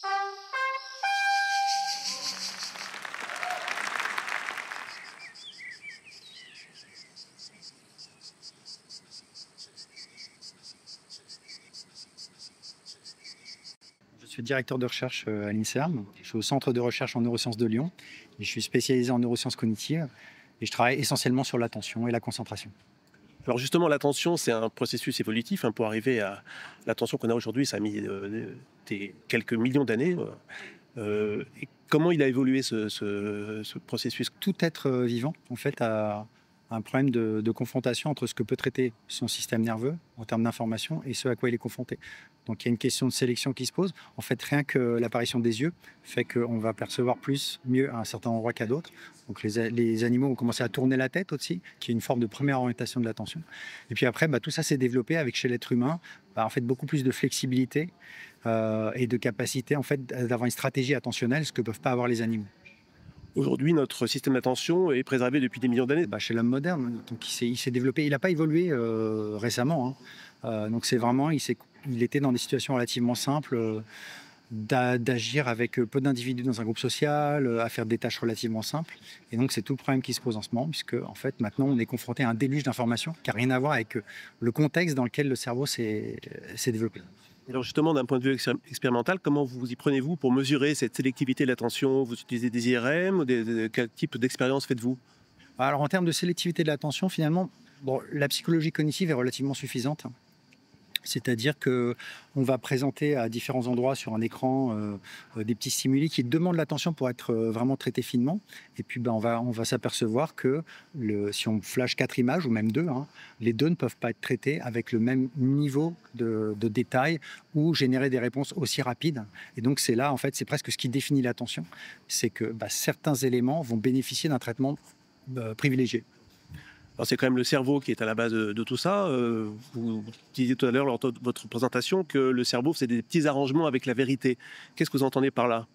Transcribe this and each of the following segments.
Je suis directeur de recherche à l'INSERM. Je suis au centre de recherche en neurosciences de Lyon et je suis spécialisé en neurosciences cognitives et je travaille essentiellement sur l'attention et la concentration. Alors justement, l'attention, c'est un processus évolutif. Pour arriver à l'attention qu'on a aujourd'hui, ça a mis quelques millions d'années. Et comment il a évolué ce processus? Tout être vivant, en fait, a un problème de confrontation entre ce que peut traiter son système nerveux en termes d'information et ce à quoi il est confronté. Donc il y a une question de sélection qui se pose. En fait, rien que l'apparition des yeux fait qu'on va percevoir mieux à un certain endroit qu'à d'autres. Donc les animaux ont commencé à tourner la tête aussi, qui est une forme de première orientation de l'attention. Et puis après, tout ça s'est développé avec chez l'être humain, en fait, beaucoup plus de flexibilité et de capacité en fait, d'avoir une stratégie attentionnelle, ce que ne peuvent pas avoir les animaux. Aujourd'hui, notre système d'attention est préservé depuis des millions d'années. Chez l'homme moderne, donc il s'est développé, il n'a pas évolué récemment. Donc c'est vraiment, il était dans des situations relativement simples, d'agir avec peu d'individus dans un groupe social, à faire des tâches relativement simples. Et donc c'est tout le problème qui se pose en ce moment, puisque en fait maintenant on est confronté à un déluge d'informations qui n'a rien à voir avec le contexte dans lequel le cerveau s'est développé. Alors justement, d'un point de vue expérimental, comment vous y prenez-vous pour mesurer cette sélectivité de l'attention? Vous utilisez des IRM ou quel type d'expérience faites-vous? Alors en termes de sélectivité de l'attention, finalement, la psychologie cognitive est relativement suffisante. C'est-à-dire qu'on va présenter à différents endroits sur un écran des petits stimuli qui demandent l'attention pour être vraiment traités finement. Et puis on va s'apercevoir que si on flash 4 images, ou même 2, les 2 ne peuvent pas être traités avec le même niveau de détail ou générer des réponses aussi rapides. Et donc c'est là, en fait, c'est presque ce qui définit l'attention. C'est que certains éléments vont bénéficier d'un traitement privilégié. Alors c'est quand même le cerveau qui est à la base de tout ça. Vous disiez tout à l'heure lors de votre présentation que le cerveau faisait des petits arrangements avec la vérité. Qu'est-ce que vous entendez par là?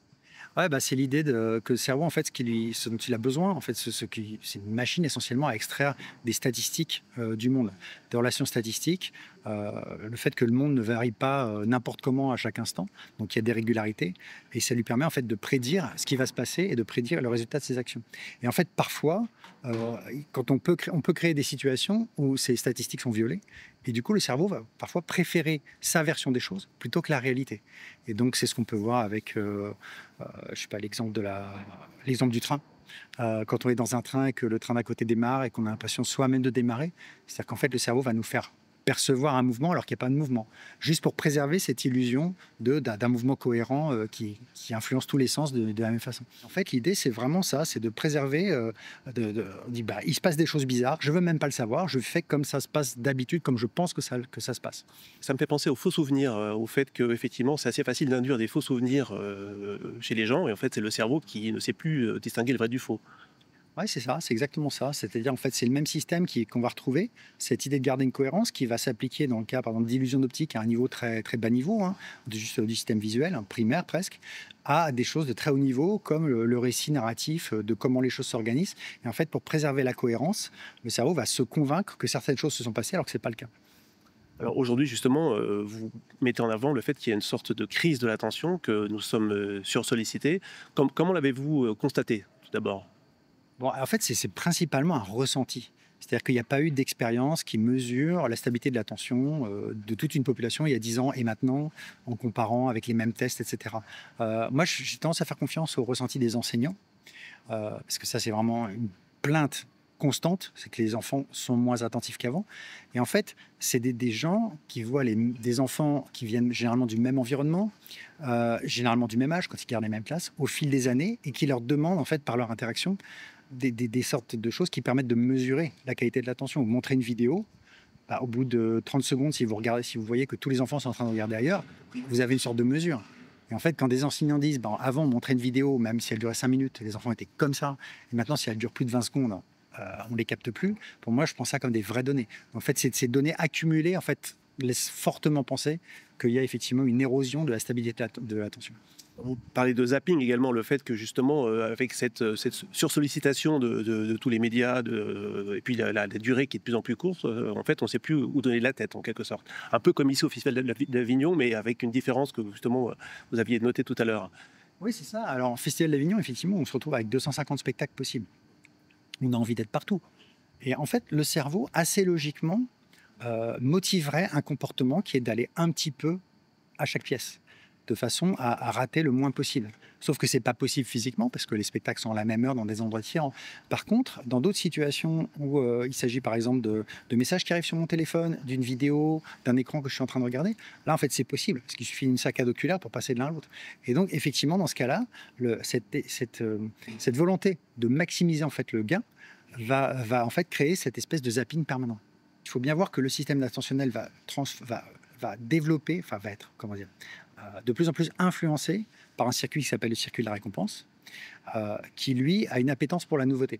Ouais, c'est l'idée que le cerveau, en fait, ce dont il a besoin, en fait, c'est une machine essentiellement à extraire des statistiques du monde, des relations statistiques, le fait que le monde ne varie pas n'importe comment à chaque instant, donc il y a des régularités, et ça lui permet en fait de prédire ce qui va se passer et de prédire le résultat de ses actions. Et en fait, parfois, quand on peut créer des situations où ces statistiques sont violées, et du coup, le cerveau va parfois préférer sa version des choses plutôt que la réalité. Et donc, c'est ce qu'on peut voir avec, je sais pas, l'exemple du train. Quand on est dans un train et que le train d'à côté démarre et qu'on a l'impression soi-même de démarrer, c'est-à-dire qu'en fait, le cerveau va nous faire percevoir un mouvement alors qu'il n'y a pas de mouvement, juste pour préserver cette illusion d'un mouvement cohérent qui influence tous les sens de la même façon. En fait, l'idée, c'est vraiment ça, c'est de préserver, on dit, il se passe des choses bizarres, je ne veux même pas le savoir, je fais comme ça se passe d'habitude, comme je pense que ça se passe. Ça me fait penser aux faux souvenirs, au fait qu'effectivement, c'est assez facile d'induire des faux souvenirs chez les gens, et en fait, c'est le cerveau qui ne sait plus distinguer le vrai du faux. Oui, c'est ça, c'est exactement ça. C'est-à-dire, en fait, c'est le même système qu'on va retrouver, cette idée de garder une cohérence qui va s'appliquer dans le cas, par exemple, d'illusion d'optique à un niveau très, très bas niveau, juste du système visuel, primaire presque, à des choses de très haut niveau, comme le récit narratif de comment les choses s'organisent. Et en fait, pour préserver la cohérence, le cerveau va se convaincre que certaines choses se sont passées alors que ce n'est pas le cas. Alors aujourd'hui, justement, vous mettez en avant le fait qu'il y a une sorte de crise de l'attention, que nous sommes sursollicités. Comment l'avez-vous constaté, tout d'abord? En fait, c'est principalement un ressenti. C'est-à-dire qu'il n'y a pas eu d'expérience qui mesure la stabilité de l'attention de toute une population il y a 10 ans et maintenant, en comparant avec les mêmes tests, etc. Moi, j'ai tendance à faire confiance au ressenti des enseignants, parce que ça, c'est vraiment une plainte constante, c'est que les enfants sont moins attentifs qu'avant. Et en fait, c'est des gens qui voient des enfants qui viennent généralement du même environnement, généralement du même âge, quand ils gardent les mêmes classes, au fil des années, et qui leur demandent, en fait, par leur interaction, des sortes de choses qui permettent de mesurer la qualité de l'attention. Vous montrez une vidéo, au bout de 30 secondes, si vous voyez que tous les enfants sont en train de regarder ailleurs, vous avez une sorte de mesure. Et en fait, quand des enseignants disent, avant, on montrait une vidéo, même si elle durait 5 minutes, les enfants étaient comme ça, et maintenant, si elle dure plus de 20 secondes, on ne les capte plus. Pour moi, je prends ça comme des vraies données. En fait, c'est ces données accumulées, en fait, laisse fortement penser qu'il y a effectivement une érosion de la stabilité de l'attention. Vous parlez de zapping également, le fait que justement, avec cette sursollicitation de tous les médias, et puis la durée qui est de plus en plus courte, en fait, on ne sait plus où donner la tête, en quelque sorte. Un peu comme ici au Festival d'Avignon, mais avec une différence que justement vous aviez notée tout à l'heure. Oui, c'est ça. Alors, en Festival d'Avignon, effectivement, on se retrouve avec 250 spectacles possibles. On a envie d'être partout. Et en fait, le cerveau, assez logiquement, motiverait un comportement qui est d'aller un petit peu à chaque pièce, de façon à rater le moins possible. Sauf que c'est pas possible physiquement, parce que les spectacles sont à la même heure dans des endroits différents. Par contre, dans d'autres situations où il s'agit par exemple de messages qui arrivent sur mon téléphone, d'une vidéo, d'un écran que je suis en train de regarder, là en fait c'est possible, parce qu'il suffit d'une saccade oculaire pour passer de l'un à l'autre. Et donc effectivement, dans ce cas-là, cette volonté de maximiser en fait le gain va en fait créer cette espèce de zapping permanent. Il faut bien voir que le système attentionnel va développer, enfin va être, comment dire, de plus en plus influencé par un circuit qui s'appelle le circuit de la récompense, qui lui a une appétence pour la nouveauté.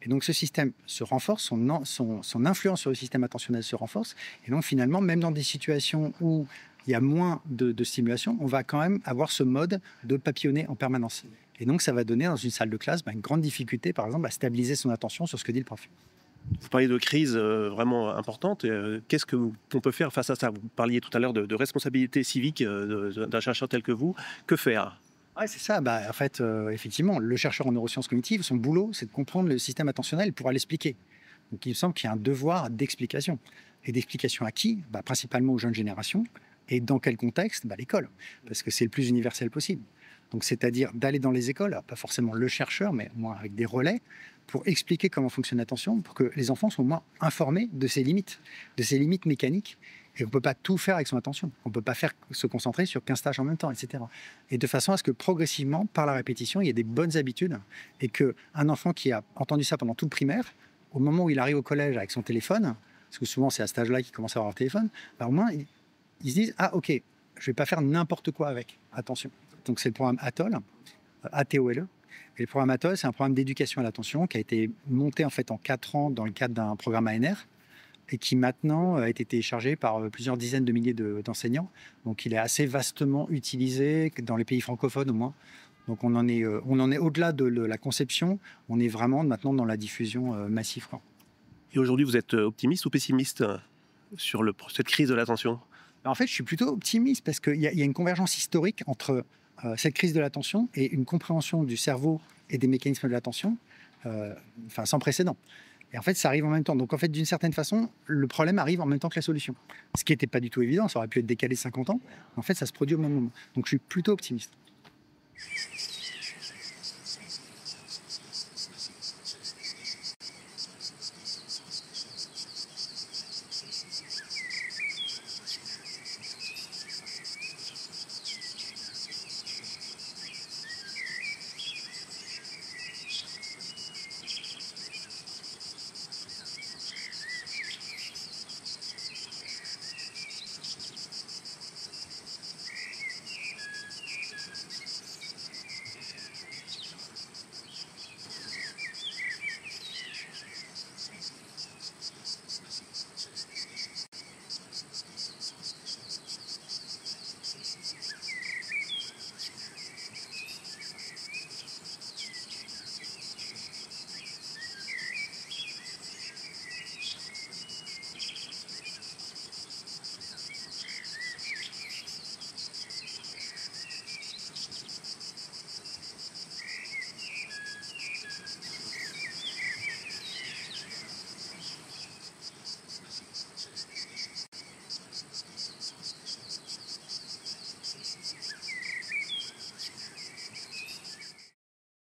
Et donc ce système se renforce, son influence sur le système attentionnel se renforce, et donc finalement, même dans des situations où il y a moins de stimulation, on va quand même avoir ce mode de papillonner en permanence. Et donc ça va donner dans une salle de classe une grande difficulté, par exemple, à stabiliser son attention sur ce que dit le prof. Vous parliez de crise vraiment importante. Qu'est-ce qu'on peut faire face à ça? Vous parliez tout à l'heure de responsabilité civique d'un chercheur tel que vous. Que faire? Ouais, c'est ça. En fait, effectivement, le chercheur en neurosciences cognitives, son boulot, c'est de comprendre le système attentionnel pour l'expliquer. Donc il me semble qu'il y a un devoir d'explication. Et d'explication à qui? Principalement aux jeunes générations. Et dans quel contexte? L'école. Parce que c'est le plus universel possible. Donc c'est-à-dire d'aller dans les écoles, alors pas forcément le chercheur, mais au moins avec des relais, pour expliquer comment fonctionne l'attention, pour que les enfants soient au moins informés de ses limites mécaniques. Et on ne peut pas tout faire avec son attention. On ne peut pas se concentrer sur 15 tâches en même temps, etc. Et de façon à ce que progressivement, par la répétition, il y ait des bonnes habitudes et qu'un enfant qui a entendu ça pendant tout le primaire, au moment où il arrive au collège avec son téléphone, parce que souvent c'est à cet âge-là qu'il commence à avoir un téléphone, au moins ils se disent « Ah ok, je ne vais pas faire n'importe quoi avec, attention ». Donc c'est le programme ATOL, ATOLE. Et le programme ATOL, c'est un programme d'éducation à l'attention qui a été monté en fait en 4 ans dans le cadre d'un programme ANR et qui maintenant a été téléchargé par plusieurs dizaines de milliers d'enseignants. Donc il est assez vastement utilisé dans les pays francophones au moins. Donc on en est au-delà de la conception, on est vraiment maintenant dans la diffusion massive. Et aujourd'hui, vous êtes optimiste ou pessimiste sur cette crise de l'attention? En fait, je suis plutôt optimiste parce qu'il y a une convergence historique entre cette crise de l'attention et une compréhension du cerveau et des mécanismes de l'attention sans précédent. Et en fait, ça arrive en même temps. Donc en fait, d'une certaine façon, le problème arrive en même temps que la solution. Ce qui n'était pas du tout évident, ça aurait pu être décalé 50 ans. En fait, ça se produit au même moment. Donc je suis plutôt optimiste.